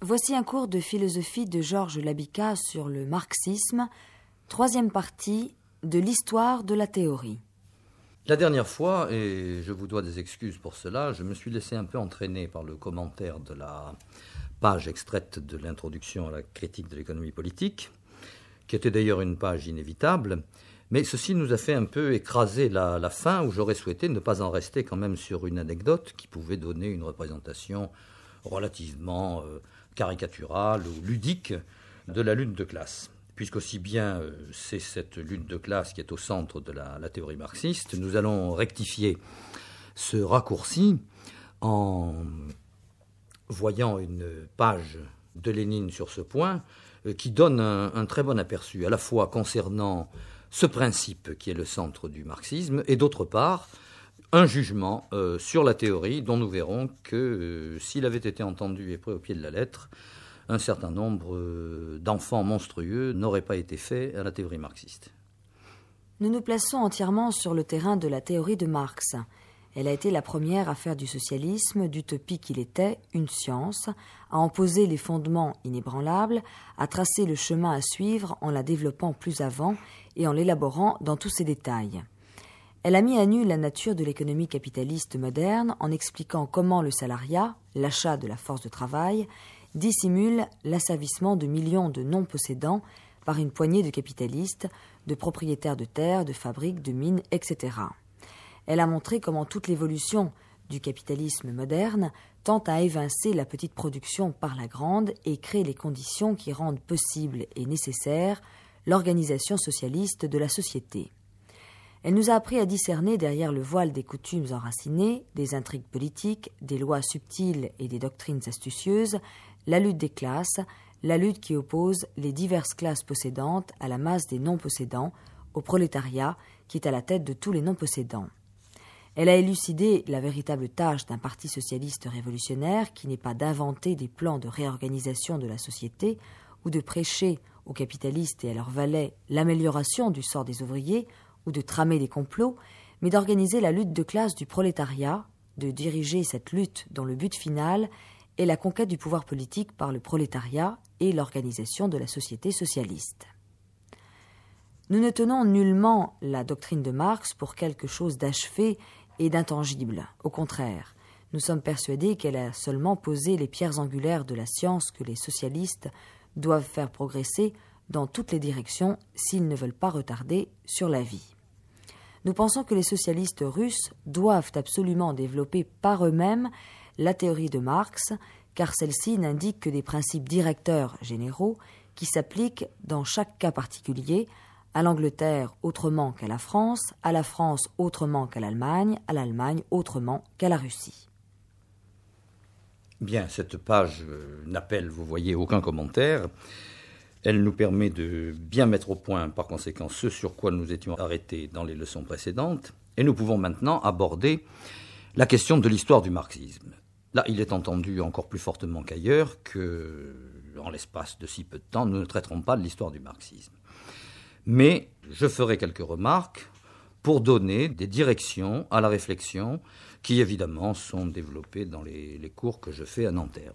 Voici un cours de philosophie de Georges Labica sur le marxisme, troisième partie de l'histoire de la théorie. La dernière fois, et je vous dois des excuses pour cela, je me suis laissé un peu entraîner par le commentaire de la page extraite de l'introduction à la critique de l'économie politique, qui était d'ailleurs une page inévitable, mais ceci nous a fait un peu écraser la fin, où j'aurais souhaité ne pas en rester quand même sur une anecdote qui pouvait donner une représentation relativement caricaturale ou ludique de la lutte de classe. Puisqu'aussi bien c'est cette lutte de classe qui est au centre de la théorie marxiste, nous allons rectifier ce raccourci en voyant une page de Lénine sur ce point qui donne un très bon aperçu, à la fois concernant ce principe qui est le centre du marxisme, et d'autre part, un jugement sur la théorie dont nous verrons que s'il avait été entendu et pris au pied de la lettre, un certain nombre d'enfants monstrueux n'auraient pas été faits à la théorie marxiste. Nous nous plaçons entièrement sur le terrain de la théorie de Marx. Elle a été la première à faire du socialisme, d'utopie qu'il était, une science, à en poser les fondements inébranlables, à tracer le chemin à suivre en la développant plus avant et en l'élaborant dans tous ses détails. Elle a mis à nu la nature de l'économie capitaliste moderne en expliquant comment le salariat, l'achat de la force de travail, dissimule l'asservissement de millions de non-possédants par une poignée de capitalistes, de propriétaires de terres, de fabriques, de mines, etc. Elle a montré comment toute l'évolution du capitalisme moderne tend à évincer la petite production par la grande et crée les conditions qui rendent possible et nécessaire l'organisation socialiste de la société. Elle nous a appris à discerner derrière le voile des coutumes enracinées, des intrigues politiques, des lois subtiles et des doctrines astucieuses, la lutte des classes, la lutte qui oppose les diverses classes possédantes à la masse des non-possédants, au prolétariat qui est à la tête de tous les non-possédants. Elle a élucidé la véritable tâche d'un parti socialiste révolutionnaire qui n'est pas d'inventer des plans de réorganisation de la société ou de prêcher aux capitalistes et à leurs valets l'amélioration du sort des ouvriers ou de tramer des complots, mais d'organiser la lutte de classe du prolétariat, de diriger cette lutte dont le but final est la conquête du pouvoir politique par le prolétariat et l'organisation de la société socialiste. Nous ne tenons nullement la doctrine de Marx pour quelque chose d'achevé et d'intangible. Au contraire, nous sommes persuadés qu'elle a seulement posé les pierres angulaires de la science que les socialistes doivent faire progresser dans toutes les directions s'ils ne veulent pas retarder sur la vie. Nous pensons que les socialistes russes doivent absolument développer par eux-mêmes la théorie de Marx, car celle-ci n'indique que des principes directeurs généraux qui s'appliquent dans chaque cas particulier, à l'Angleterre autrement qu'à la France autrement qu'à l'Allemagne, à l'Allemagne autrement qu'à la Russie. Bien, cette page n'appelle, vous voyez, aucun commentaire. Elle nous permet de bien mettre au point, par conséquent, ce sur quoi nous étions arrêtés dans les leçons précédentes, et nous pouvons maintenant aborder la question de l'histoire du marxisme. Là, il est entendu encore plus fortement qu'ailleurs que, en l'espace de si peu de temps, nous ne traiterons pas de l'histoire du marxisme. Mais je ferai quelques remarques pour donner des directions à la réflexion qui, évidemment, sont développées dans les cours que je fais à Nanterre.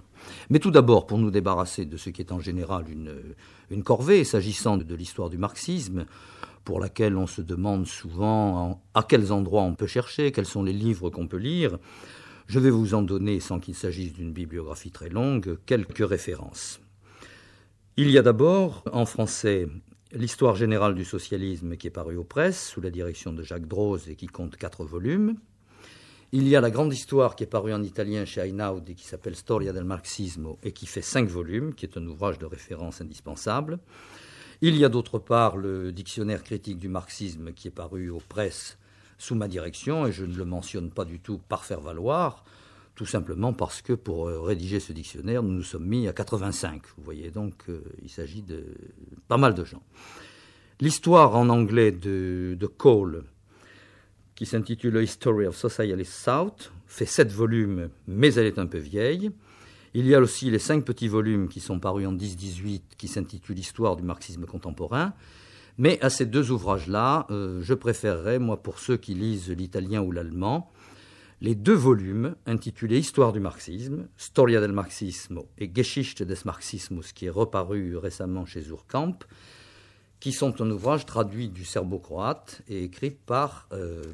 Mais tout d'abord, pour nous débarrasser de ce qui est en général une corvée, s'agissant de l'histoire du marxisme, pour laquelle on se demande souvent à quels endroits on peut chercher, quels sont les livres qu'on peut lire, je vais vous en donner, sans qu'il s'agisse d'une bibliographie très longue, quelques références. Il y a d'abord, en français, l'Histoire générale du socialisme qui est parue aux presses, sous la direction de Jacques Droz et qui compte 4 volumes. Il y a la grande histoire qui est parue en italien chez Einaudi et qui s'appelle Storia del Marxismo et qui fait 5 volumes, qui est un ouvrage de référence indispensable. Il y a d'autre part le dictionnaire critique du marxisme qui est paru aux presses sous ma direction, et je ne le mentionne pas du tout par faire valoir, tout simplement parce que pour rédiger ce dictionnaire, nous nous sommes mis à 85. Vous voyez donc, il s'agit de pas mal de gens. L'histoire en anglais de Cole, qui s'intitule A History of Socialist Thought, fait 7 volumes, mais elle est un peu vieille. Il y a aussi les 5 petits volumes qui sont parus en 10-18, qui s'intitulent Histoire du marxisme contemporain. Mais à ces 2 ouvrages-là, je préférerais, moi, pour ceux qui lisent l'italien ou l'allemand, les 2 volumes intitulés Histoire du marxisme, Storia del Marxismo et Geschichte des Marxismus, qui est reparu récemment chez Suhrkamp, qui sont un ouvrage traduit du serbo-croate et écrit par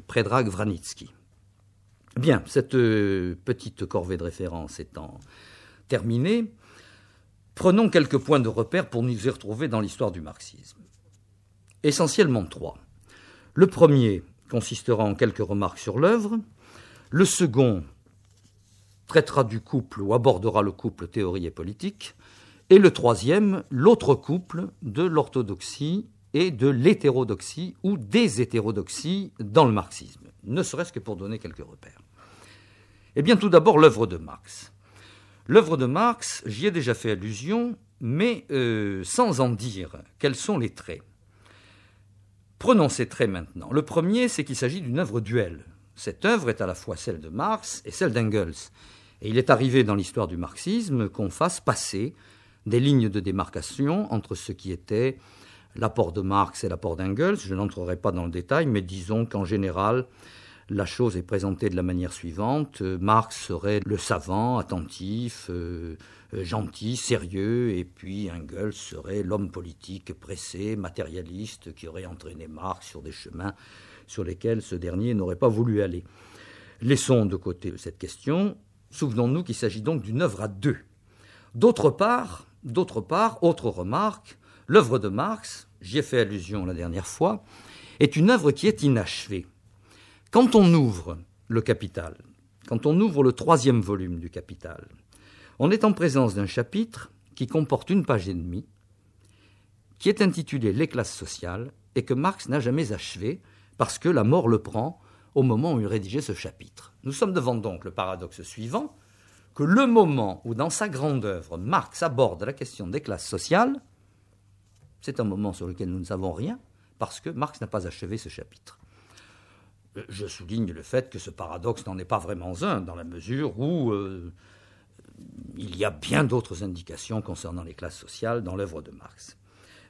Predrag Vranitzky. Bien, cette petite corvée de référence étant terminée, prenons quelques points de repère pour nous y retrouver dans l'histoire du marxisme. Essentiellement 3. Le premier consistera en quelques remarques sur l'œuvre. Le second traitera du couple ou abordera le couple théorie et politique. Et le troisième, l'autre couple de l'orthodoxie et de l'hétérodoxie ou des hétérodoxies dans le marxisme, ne serait-ce que pour donner quelques repères. Eh bien, tout d'abord, l'œuvre de Marx. L'œuvre de Marx, j'y ai déjà fait allusion, mais sans en dire quels sont les traits. Prenons ces traits maintenant. Le premier, c'est qu'il s'agit d'une œuvre duel. Cette œuvre est à la fois celle de Marx et celle d'Engels. Et il est arrivé dans l'histoire du marxisme qu'on fasse passer des lignes de démarcation entre ce qui était l'apport de Marx et l'apport d'Engels. Je n'entrerai pas dans le détail, mais disons qu'en général, la chose est présentée de la manière suivante. Marx serait le savant, attentif, gentil, sérieux, et puis Engels serait l'homme politique pressé, matérialiste, qui aurait entraîné Marx sur des chemins sur lesquels ce dernier n'aurait pas voulu aller. Laissons de côté cette question. Souvenons-nous qu'il s'agit donc d'une œuvre à 2. D'autre part, autre remarque, l'œuvre de Marx, j'y ai fait allusion la dernière fois, est une œuvre qui est inachevée. Quand on ouvre le Capital, quand on ouvre le 3e volume du Capital, on est en présence d'un chapitre qui comporte 1 page et demie, qui est intitulé « Les classes sociales » et que Marx n'a jamais achevé parce que la mort le prend au moment où il rédigeait ce chapitre. Nous sommes devant donc le paradoxe suivant, que le moment où, dans sa grande œuvre, Marx aborde la question des classes sociales, c'est un moment sur lequel nous ne savons rien, parce que Marx n'a pas achevé ce chapitre. Je souligne le fait que ce paradoxe n'en est pas vraiment un, dans la mesure où il y a bien d'autres indications concernant les classes sociales dans l'œuvre de Marx.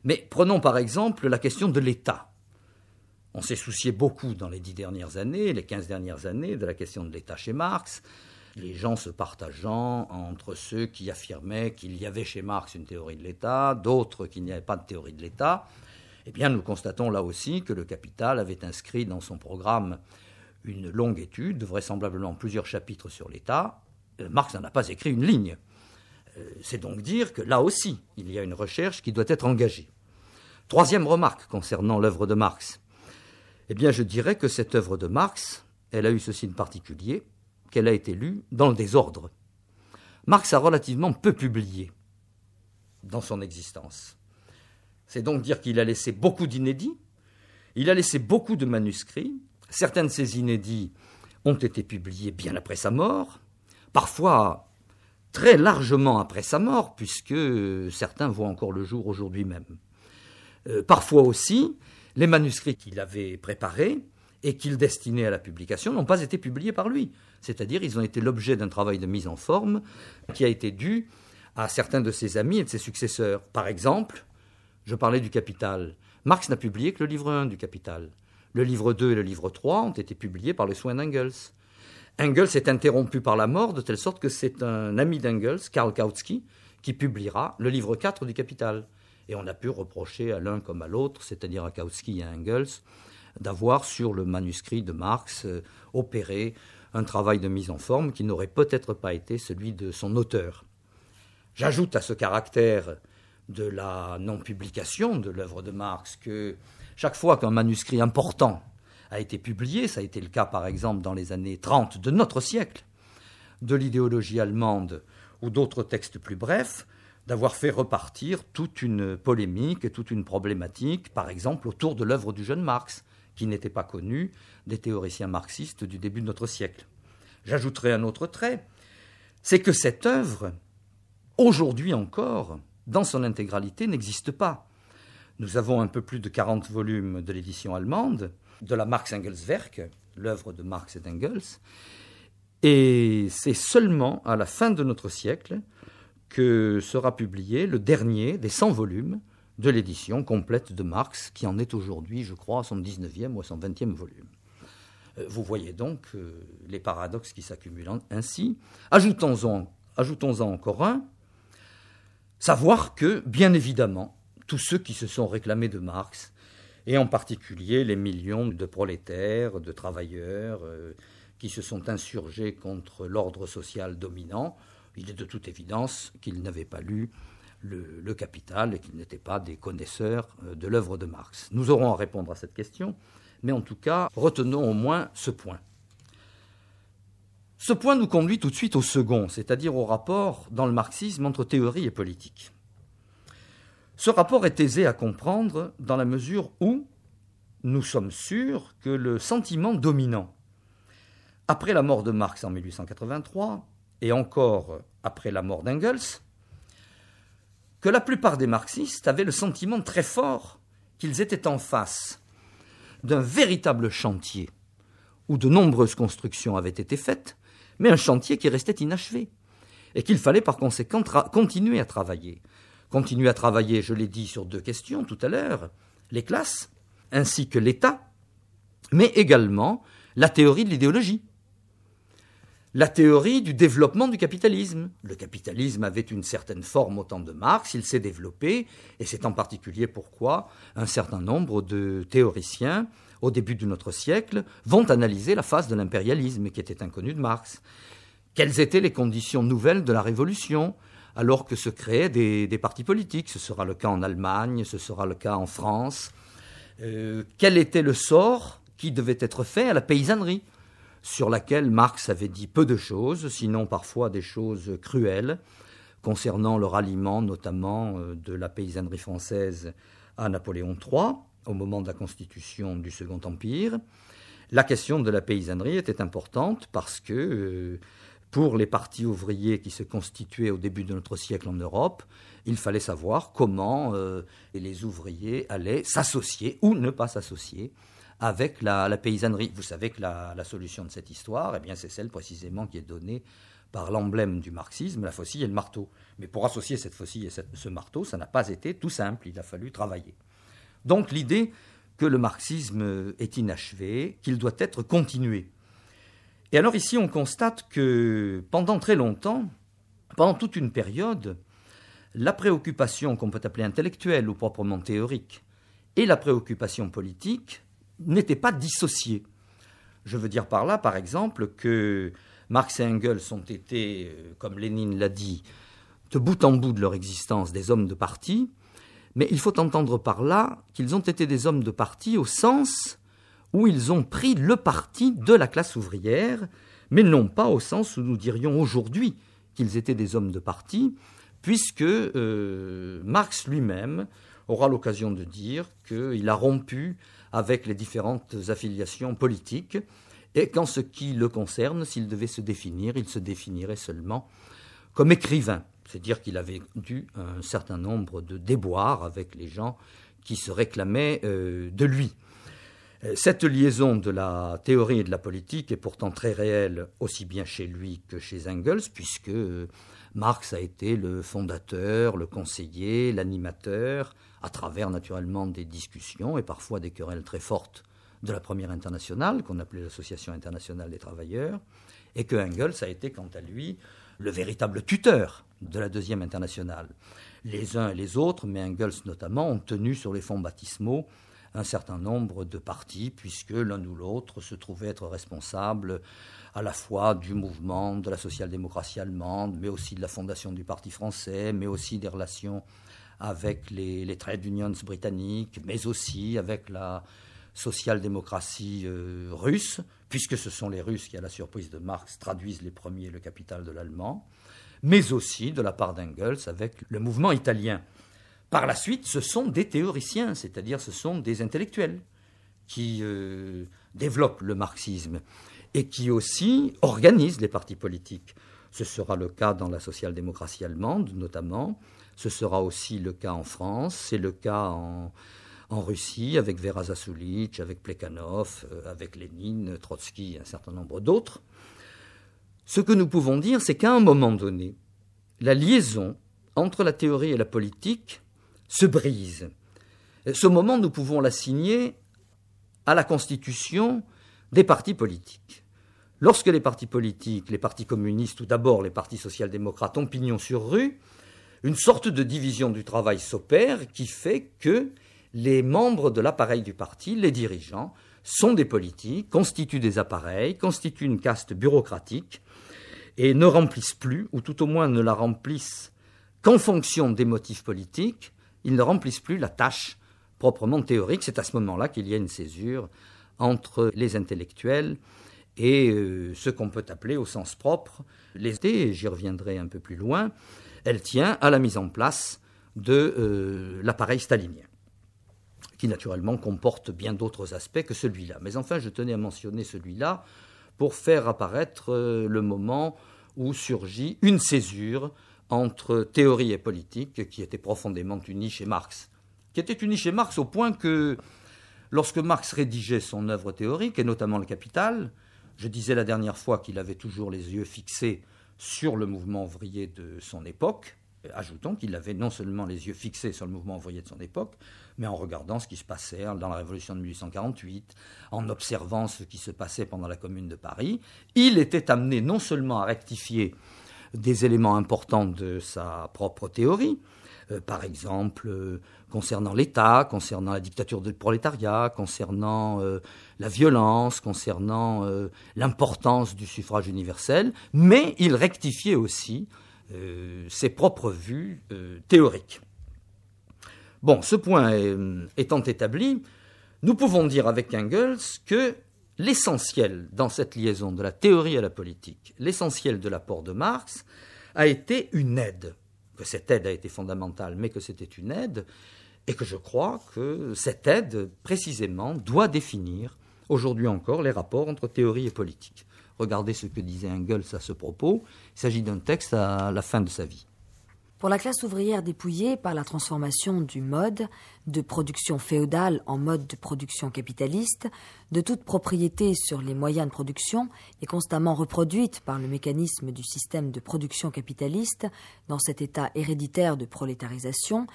Mais prenons par exemple la question de l'État. On s'est soucié beaucoup dans les 10 dernières années, les 15 dernières années, de la question de l'État chez Marx, les gens se partageant entre ceux qui affirmaient qu'il y avait chez Marx une théorie de l'État, d'autres qu'il n'y avait pas de théorie de l'État. Eh bien, nous constatons là aussi que le Capital avait inscrit dans son programme une longue étude, vraisemblablement plusieurs chapitres sur l'État. Marx n'en a pas écrit une ligne. C'est donc dire que là aussi, il y a une recherche qui doit être engagée. 3e remarque concernant l'œuvre de Marx. Eh bien, je dirais que cette œuvre de Marx, elle a eu ceci de particulier, qu'elle a été lue dans le désordre. Marx a relativement peu publié dans son existence. C'est donc dire qu'il a laissé beaucoup d'inédits, il a laissé beaucoup de manuscrits. Certains de ces inédits ont été publiés bien après sa mort, parfois très largement après sa mort, puisque certains voient encore le jour aujourd'hui même. Parfois aussi, les manuscrits qu'il avait préparés et qu'il destinait à la publication n'ont pas été publiés par lui. C'est-à-dire ils ont été l'objet d'un travail de mise en forme qui a été dû à certains de ses amis et de ses successeurs. Par exemple, je parlais du Capital. Marx n'a publié que le livre 1 du Capital. Le livre 2 et le livre 3 ont été publiés par le soin d'Engels. Engels est interrompu par la mort, de telle sorte que c'est un ami d'Engels, Karl Kautsky, qui publiera le livre 4 du Capital. Et on a pu reprocher à l'un comme à l'autre, c'est-à-dire à Kautsky et à Engels, d'avoir sur le manuscrit de Marx opéré un travail de mise en forme qui n'aurait peut-être pas été celui de son auteur. J'ajoute à ce caractère de la non-publication de l'œuvre de Marx que chaque fois qu'un manuscrit important a été publié, ça a été le cas par exemple dans les années 30 de notre siècle, de l'idéologie allemande ou d'autres textes plus brefs, d'avoir fait repartir toute une polémique, toute une problématique, par exemple autour de l'œuvre du jeune Marx, qui n'était pas connu des théoriciens marxistes du début de notre siècle. J'ajouterai un autre trait, c'est que cette œuvre, aujourd'hui encore, dans son intégralité, n'existe pas. Nous avons un peu plus de 40 volumes de l'édition allemande, de la Marx-Engels-Werk, l'œuvre de Marx et d'Engels, et c'est seulement à la fin de notre siècle que sera publié le dernier des 100 volumes de l'édition complète de Marx, qui en est aujourd'hui, je crois, à son 19e ou à son 20e volume. Vous voyez donc les paradoxes qui s'accumulent ainsi. Ajoutons-en encore un, savoir que, bien évidemment, tous ceux qui se sont réclamés de Marx, et en particulier les millions de prolétaires, de travailleurs qui se sont insurgés contre l'ordre social dominant, il est de toute évidence qu'ils n'avaient pas lu le Capital et qu'ils n'étaient pas des connaisseurs de l'œuvre de Marx. Nous aurons à répondre à cette question, mais en tout cas, retenons au moins ce point. Ce point nous conduit tout de suite au second, c'est-à-dire au rapport dans le marxisme entre théorie et politique. Ce rapport est aisé à comprendre dans la mesure où nous sommes sûrs que le sentiment dominant, après la mort de Marx en 1883, et encore après la mort d'Engels, que la plupart des marxistes avaient le sentiment très fort qu'ils étaient en face d'un véritable chantier où de nombreuses constructions avaient été faites, mais un chantier qui restait inachevé, et qu'il fallait par conséquent continuer à travailler. Continuer à travailler, je l'ai dit, sur deux questions tout à l'heure, les classes, ainsi que l'État, mais également la théorie de l'idéologie, la théorie du développement du capitalisme. Le capitalisme avait une certaine forme au temps de Marx, il s'est développé, et c'est en particulier pourquoi un certain nombre de théoriciens, au début de notre siècle, vont analyser la phase de l'impérialisme qui était inconnue de Marx. Quelles étaient les conditions nouvelles de la Révolution, alors que se créaient des partis politiques? Ce sera le cas en Allemagne, ce sera le cas en France. Quel était le sort qui devait être fait à la paysannerie, sur laquelle Marx avait dit peu de choses, sinon parfois des choses cruelles, concernant le ralliement notamment de la paysannerie française à Napoléon III, au moment de la constitution du Second Empire. La question de la paysannerie était importante parce que pour les partis ouvriers qui se constituaient au début de notre siècle en Europe, il fallait savoir comment les ouvriers allaient s'associer ou ne pas s'associer avec la paysannerie. Vous savez que la solution de cette histoire, eh bien, c'est celle précisément qui est donnée par l'emblème du marxisme, la faucille et le marteau. Mais pour associer cette faucille et ce marteau, ça n'a pas été tout simple, il a fallu travailler. Donc l'idée que le marxisme est inachevé, qu'il doit être continué. Et alors ici, on constate que pendant très longtemps, pendant toute une période, la préoccupation qu'on peut appeler intellectuelle ou proprement théorique et la préoccupation politique n'étaient pas dissociées. Je veux dire par là, par exemple, que Marx et Engels ont été, comme Lénine l'a dit, de bout en bout de leur existence, des hommes de parti, mais il faut entendre par là qu'ils ont été des hommes de parti au sens où ils ont pris le parti de la classe ouvrière, mais non pas au sens où nous dirions aujourd'hui qu'ils étaient des hommes de parti, puisque Marx lui-même aura l'occasion de dire qu'il a rompu avec les différentes affiliations politiques, et qu'en ce qui le concerne, s'il devait se définir, il se définirait seulement comme écrivain. C'est-à-dire qu'il avait eu un certain nombre de déboires avec les gens qui se réclamaient de lui. Cette liaison de la théorie et de la politique est pourtant très réelle, aussi bien chez lui que chez Engels, puisque Marx a été le fondateur, le conseiller, l'animateur, à travers naturellement des discussions et parfois des querelles très fortes de la première internationale, qu'on appelait l'Association internationale des travailleurs, et que Engels a été, quant à lui, le véritable tuteur de la deuxième internationale. Les uns et les autres, mais Engels notamment, ont tenu sur les fonds baptismaux un certain nombre de partis, puisque l'un ou l'autre se trouvait être responsable à la fois du mouvement de la social-démocratie allemande, mais aussi de la fondation du Parti français, mais aussi des relations avec les trade unions britanniques, mais aussi avec la social-démocratie russe, puisque ce sont les Russes qui, à la surprise de Marx, traduisent les premiers le Capital de l'allemand, mais aussi de la part d'Engels avec le mouvement italien. Par la suite, ce sont des théoriciens, c'est-à-dire ce sont des intellectuels qui développent le marxisme et qui aussi organisent les partis politiques. Ce sera le cas dans la social-démocratie allemande, notamment. Ce sera aussi le cas en France, c'est le cas en Russie, avec Vera Zasulich, avec Plekhanov, avec Lénine, Trotsky et un certain nombre d'autres. Ce que nous pouvons dire, c'est qu'à un moment donné, la liaison entre la théorie et la politique se brise. Ce moment, nous pouvons l'assigner à la constitution des partis politiques. Lorsque les partis politiques, les partis communistes ou d'abord les partis social-démocrates ont pignon sur rue, une sorte de division du travail s'opère qui fait que les membres de l'appareil du parti, les dirigeants, sont des politiques, constituent des appareils, constituent une caste bureaucratique et ne remplissent plus, ou tout au moins ne la remplissent qu'en fonction des motifs politiques, ils ne remplissent plus la tâche proprement théorique. C'est à ce moment-là qu'il y a une césure entre les intellectuels et ce qu'on peut appeler au sens propre les idées, j'y reviendrai un peu plus loin. Elle tient à la mise en place de l'appareil stalinien, qui naturellement comporte bien d'autres aspects que celui-là. Mais enfin, je tenais à mentionner celui-là pour faire apparaître le moment où surgit une césure entre théorie et politique qui était profondément unie chez Marx. Qui était unie chez Marx au point que, lorsque Marx rédigeait son œuvre théorique, et notamment le Capital, je disais la dernière fois qu'il avait toujours les yeux fixés sur le mouvement ouvrier de son époque. Ajoutons qu'il avait non seulement les yeux fixés sur le mouvement ouvrier de son époque, mais en regardant ce qui se passait dans la Révolution de 1848, en observant ce qui se passait pendant la Commune de Paris, il était amené non seulement à rectifier des éléments importants de sa propre théorie, par exemple concernant l'État, concernant la dictature du prolétariat, concernant la violence, concernant l'importance du suffrage universel, mais il rectifiait aussi ses propres vues théoriques. Bon, ce point étant établi, nous pouvons dire avec Engels que l'essentiel dans cette liaison de la théorie à la politique, l'essentiel de l'apport de Marx a été une aide, que cette aide a été fondamentale, mais que c'était une aide, et que je crois que cette aide, précisément, doit définir, aujourd'hui encore, les rapports entre théorie et politique. Regardez ce que disait Engels à ce propos. Il s'agit d'un texte à la fin de sa vie. Pour la classe ouvrière dépouillée par la transformation du mode de production féodale en mode de production capitaliste, de toute propriété sur les moyens de production et constamment reproduite par le mécanisme du système de production capitaliste dans cet état héréditaire de prolétarisation,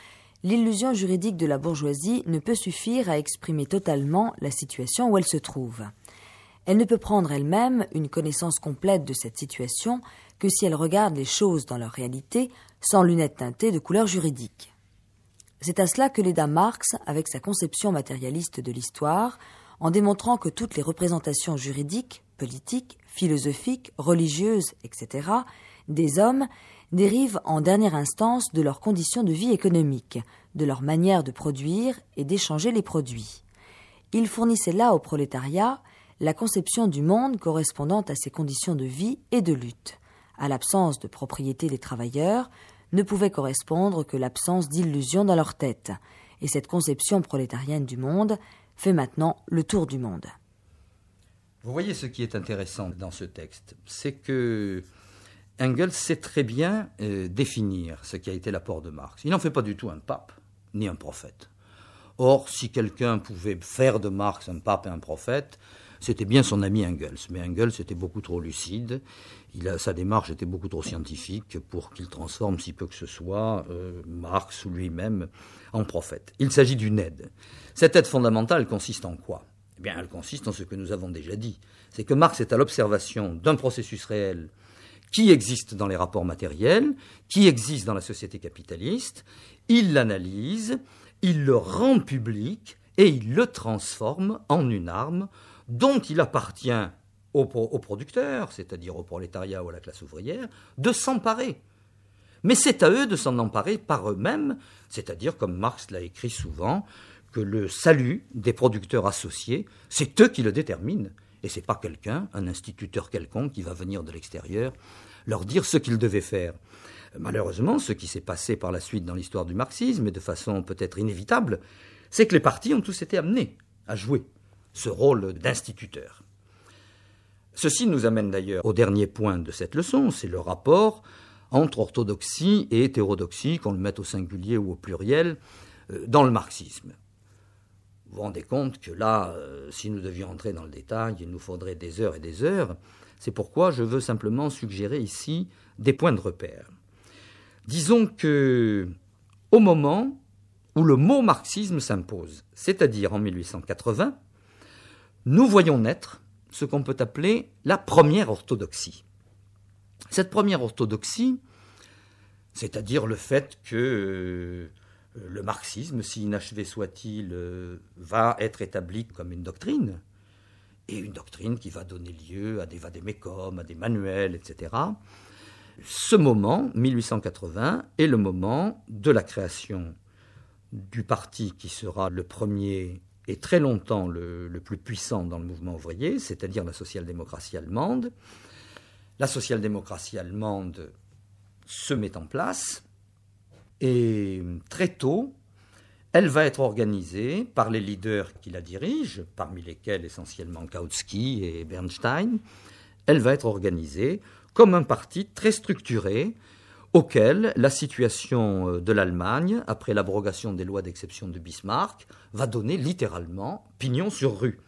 l'illusion juridique de la bourgeoisie ne peut suffire à exprimer totalement la situation où elle se trouve. Elle ne peut prendre elle-même une connaissance complète de cette situation que si elle regarde les choses dans leur réalité sans lunettes teintées de couleur juridique. C'est à cela que l'aida Marx avec sa conception matérialiste de l'histoire, en démontrant que toutes les représentations juridiques, politiques, philosophiques, religieuses, etc., des hommes dérivent en dernière instance de leurs conditions de vie économique, de leur manière de produire et d'échanger les produits. Il fournissait là au prolétariat la conception du monde correspondant à ses conditions de vie et de lutte. À l'absence de propriété des travailleurs, ne pouvait correspondre que l'absence d'illusion dans leur tête. Et cette conception prolétarienne du monde fait maintenant le tour du monde. Vous voyez ce qui est intéressant dans ce texte, c'est que Engels sait très bien définir ce qui a été l'apport de Marx. Il n'en fait pas du tout un pape, ni un prophète. Or, si quelqu'un pouvait faire de Marx un pape et un prophète, c'était bien son ami Engels. Mais Engels était beaucoup trop lucide, sa démarche était beaucoup trop scientifique pour qu'il transforme si peu que ce soit Marx ou lui-même en prophète. Il s'agit d'une aide. Cette aide fondamentale consiste en quoi ? Eh bien, elle consiste en ce que nous avons déjà dit. C'est que Marx est à l'observation d'un processus réel qui existe dans les rapports matériels, qui existe dans la société capitaliste. Il l'analyse, il le rend public et il le transforme en une arme dont il appartient aux producteurs, c'est-à-dire au prolétariat ou à la classe ouvrière, de s'emparer. Mais c'est à eux de s'en emparer par eux-mêmes, c'est-à-dire, comme Marx l'a écrit souvent, que le salut des producteurs associés, c'est eux qui le déterminent. Et ce n'est pas quelqu'un, un instituteur quelconque, qui va venir de l'extérieur leur dire ce qu'ils devaient faire. Malheureusement, ce qui s'est passé par la suite dans l'histoire du marxisme, et de façon peut-être inévitable, c'est que les partis ont tous été amenés à jouer ce rôle d'instituteur. Ceci nous amène d'ailleurs au dernier point de cette leçon, c'est le rapport entre orthodoxie et hétérodoxie, qu'on le mette au singulier ou au pluriel, dans le marxisme. Vous vous rendez compte que là, si nous devions entrer dans le détail, il nous faudrait des heures et des heures. C'est pourquoi je veux simplement suggérer ici des points de repère. Disons que, au moment où le mot marxisme s'impose, c'est-à-dire en 1880, nous voyons naître ce qu'on peut appeler la première orthodoxie. Cette première orthodoxie, c'est-à-dire le fait que le marxisme, si inachevé soit-il, va être établi comme une doctrine, et une doctrine qui va donner lieu à des vade-mecum, à des manuels, etc. Ce moment, 1880, est le moment de la création du parti qui sera le premier et très longtemps le plus puissant dans le mouvement ouvrier, c'est-à-dire la social-démocratie allemande. La social-démocratie allemande se met en place et très tôt, elle va être organisée par les leaders qui la dirigent, parmi lesquels essentiellement Kautsky et Bernstein. Elle va être organisée comme un parti très structuré auquel la situation de l'Allemagne, après l'abrogation des lois d'exception de Bismarck, va donner littéralement pignon sur rue.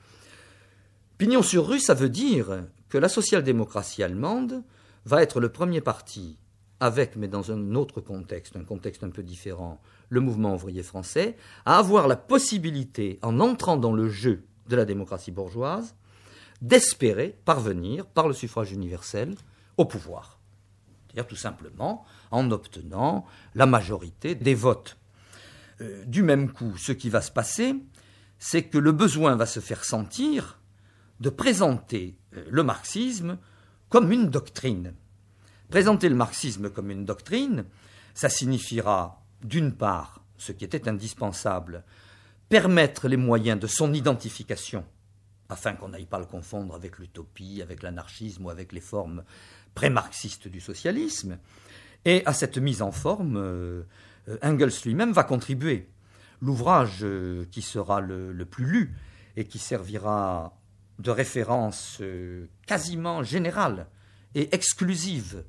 Pignon sur rue, ça veut dire que la social-démocratie allemande va être le premier parti avec, mais dans un autre contexte, un contexte un peu différent, le mouvement ouvrier français, à avoir la possibilité, en entrant dans le jeu de la démocratie bourgeoise, d'espérer parvenir, par le suffrage universel, au pouvoir. C'est-à-dire tout simplement en obtenant la majorité des votes. Du même coup, ce qui va se passer, c'est que le besoin va se faire sentir de présenter le marxisme comme une doctrine. Présenter le marxisme comme une doctrine, ça signifiera, d'une part, ce qui était indispensable, permettre les moyens de son identification, afin qu'on n'aille pas le confondre avec l'utopie, avec l'anarchisme ou avec les formes pré-marxistes du socialisme. Et à cette mise en forme, Engels lui-même va contribuer. L'ouvrage qui sera le plus lu et qui servira de référence quasiment générale et exclusive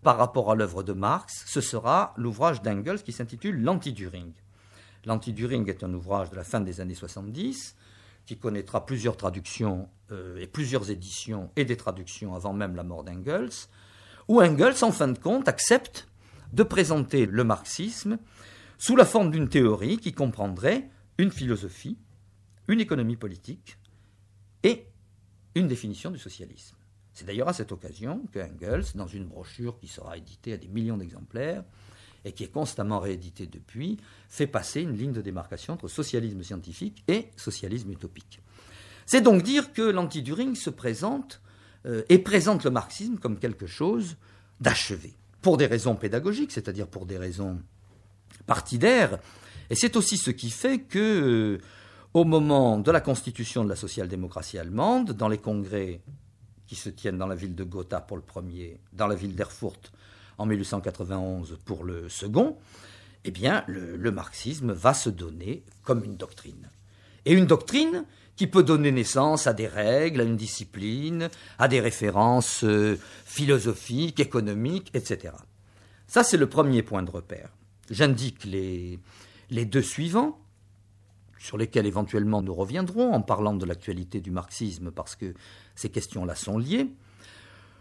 par rapport à l'œuvre de Marx, ce sera l'ouvrage d'Engels qui s'intitule « L'Anti-Düring ». L'Anti-Düring est un ouvrage de la fin des années 70 qui connaîtra plusieurs traductions et plusieurs éditions et des traductions avant même la mort d'Engels, où Engels, en fin de compte, accepte de présenter le marxisme sous la forme d'une théorie qui comprendrait une philosophie, une économie politique et une définition du socialisme. C'est d'ailleurs à cette occasion que Engels, dans une brochure qui sera éditée à des millions d'exemplaires et qui est constamment rééditée depuis, fait passer une ligne de démarcation entre socialisme scientifique et socialisme utopique. C'est donc dire que l'anti-Düring se présente et présente le marxisme comme quelque chose d'achevé, pour des raisons pédagogiques, c'est-à-dire pour des raisons partidaires, et c'est aussi ce qui fait que, au moment de la constitution de la social-démocratie allemande, dans les congrès qui se tiennent dans la ville de Gotha pour le premier, dans la ville d'Erfurt en 1891 pour le second, eh bien, le marxisme va se donner comme une doctrine. Et une doctrine qui peut donner naissance à des règles, à une discipline, à des références philosophiques, économiques, etc. Ça, c'est le premier point de repère. J'indique les deux suivants, sur lesquels éventuellement nous reviendrons en parlant de l'actualité du marxisme, parce que ces questions-là sont liées.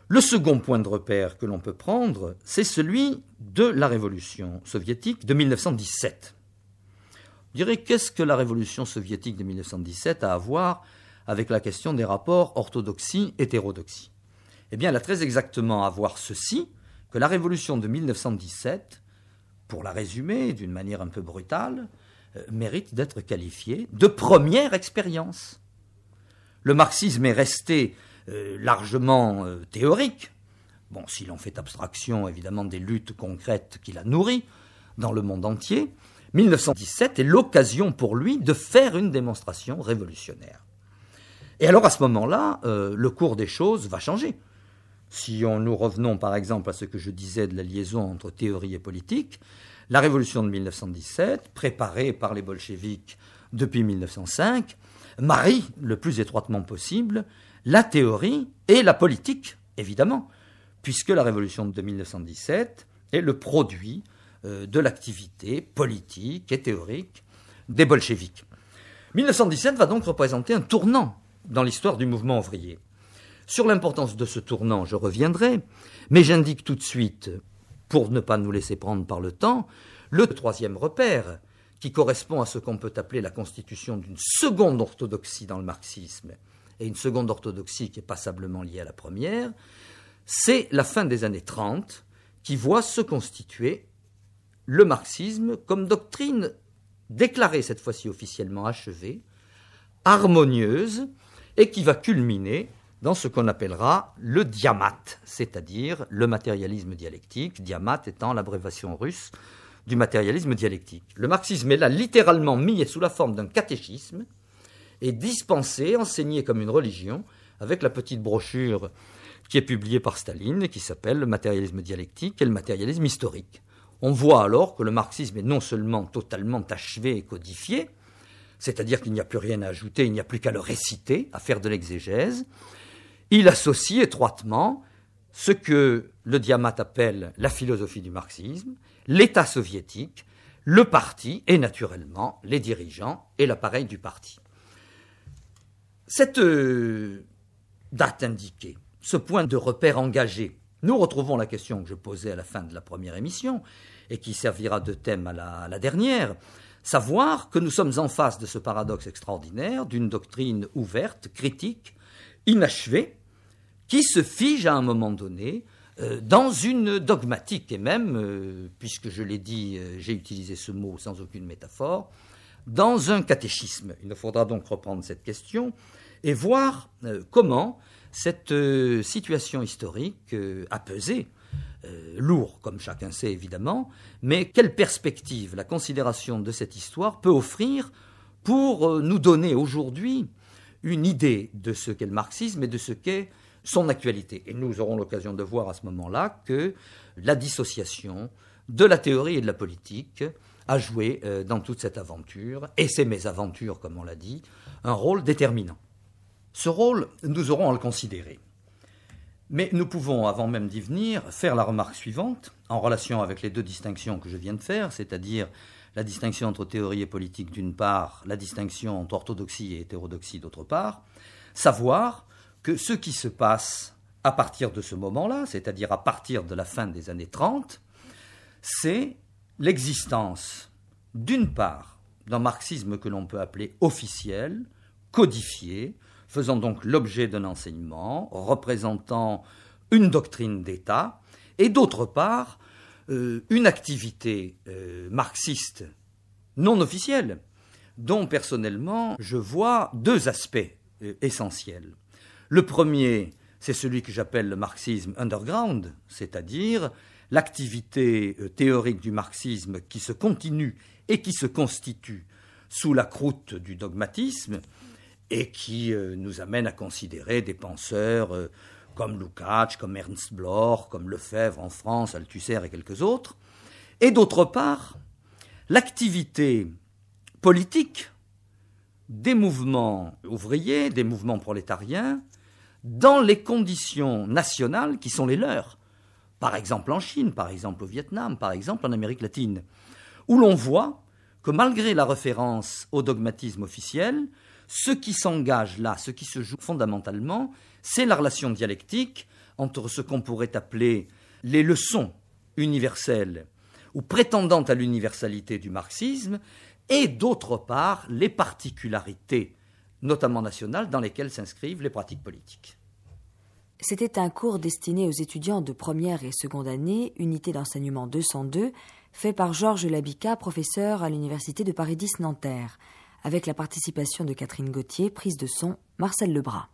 Le second point de repère que l'on peut prendre, c'est celui de la révolution soviétique de 1917. Je dirais, qu'est-ce que la révolution soviétique de 1917 a à voir avec la question des rapports orthodoxie-hétérodoxie? Eh bien, elle a très exactement à voir ceci, que la révolution de 1917, pour la résumer d'une manière un peu brutale, mérite d'être qualifiée de première expérience. Le marxisme est resté largement théorique, bon, si l'on fait abstraction évidemment des luttes concrètes qu'il a nourries dans le monde entier. 1917 est l'occasion pour lui de faire une démonstration révolutionnaire. Et alors à ce moment-là, le cours des choses va changer. Si nous revenons par exemple à ce que je disais de la liaison entre théorie et politique, la révolution de 1917, préparée par les bolcheviks depuis 1905, marie le plus étroitement possible la théorie et la politique, évidemment, puisque la révolution de 1917 est le produit de l'activité politique et théorique des bolcheviks. 1917 va donc représenter un tournant dans l'histoire du mouvement ouvrier. Sur l'importance de ce tournant, je reviendrai, mais j'indique tout de suite, pour ne pas nous laisser prendre par le temps, le troisième repère, qui correspond à ce qu'on peut appeler la constitution d'une seconde orthodoxie dans le marxisme, et une seconde orthodoxie qui est passablement liée à la première, c'est la fin des années 30 qui voit se constituer le marxisme comme doctrine déclarée, cette fois-ci officiellement achevée, harmonieuse, et qui va culminer dans ce qu'on appellera le diamat, c'est-à-dire le matérialisme dialectique, diamat étant l'abréviation russe du matérialisme dialectique. Le marxisme est là littéralement mis sous la forme d'un catéchisme et dispensé, enseigné comme une religion, avec la petite brochure qui est publiée par Staline et qui s'appelle le matérialisme dialectique et le matérialisme historique. On voit alors que le marxisme est non seulement totalement achevé et codifié, c'est-à-dire qu'il n'y a plus rien à ajouter, il n'y a plus qu'à le réciter, à faire de l'exégèse. Il associe étroitement ce que le diamat appelle la philosophie du marxisme, l'État soviétique, le parti et naturellement les dirigeants et l'appareil du parti. Cette date indiquée, ce point de repère engagé, nous retrouvons la question que je posais à la fin de la première émission et qui servira de thème à la dernière, savoir que nous sommes en face de ce paradoxe extraordinaire d'une doctrine ouverte, critique, inachevée, qui se fige à un moment donné dans une dogmatique, et même, puisque je l'ai dit, j'ai utilisé ce mot sans aucune métaphore, dans un catéchisme. Il nous faudra donc reprendre cette question et voir comment cette situation historique a pesé, lourd, comme chacun sait évidemment, mais quelle perspective la considération de cette histoire peut offrir pour nous donner aujourd'hui une idée de ce qu'est le marxisme et de ce qu'est son actualité. Et nous aurons l'occasion de voir à ce moment-là que la dissociation de la théorie et de la politique a joué dans toute cette aventure, et ces mésaventures, comme on l'a dit, un rôle déterminant. Ce rôle, nous aurons à le considérer. Mais nous pouvons, avant même d'y venir, faire la remarque suivante, en relation avec les deux distinctions que je viens de faire, c'est-à-dire la distinction entre théorie et politique d'une part, la distinction entre orthodoxie et hétérodoxie d'autre part, savoir que ce qui se passe à partir de ce moment-là, c'est-à-dire à partir de la fin des années 30, c'est l'existence, d'une part, d'un marxisme que l'on peut appeler officiel, codifié, faisant donc l'objet d'un enseignement, représentant une doctrine d'État, et d'autre part, une activité marxiste non officielle, dont personnellement je vois deux aspects essentiels. Le premier, c'est celui que j'appelle le marxisme underground, c'est-à-dire l'activité théorique du marxisme qui se continue et qui se constitue sous la croûte du dogmatisme, et qui nous amène à considérer des penseurs comme Lukács, comme Ernst Bloch, comme Lefebvre en France, Althusser et quelques autres, et d'autre part, l'activité politique des mouvements ouvriers, des mouvements prolétariens, dans les conditions nationales qui sont les leurs, par exemple en Chine, par exemple au Vietnam, par exemple en Amérique latine, où l'on voit que malgré la référence au dogmatisme officiel, ce qui s'engage là, ce qui se joue fondamentalement, c'est la relation dialectique entre ce qu'on pourrait appeler les leçons universelles ou prétendant à l'universalité du marxisme, et d'autre part les particularités, notamment nationales, dans lesquelles s'inscrivent les pratiques politiques. C'était un cours destiné aux étudiants de première et seconde année, unité d'enseignement 202, fait par Georges Labica, professeur à l'Université de Paris X Nanterre, avec la participation de Catherine Gauthier, prise de son, Marcel Lebras.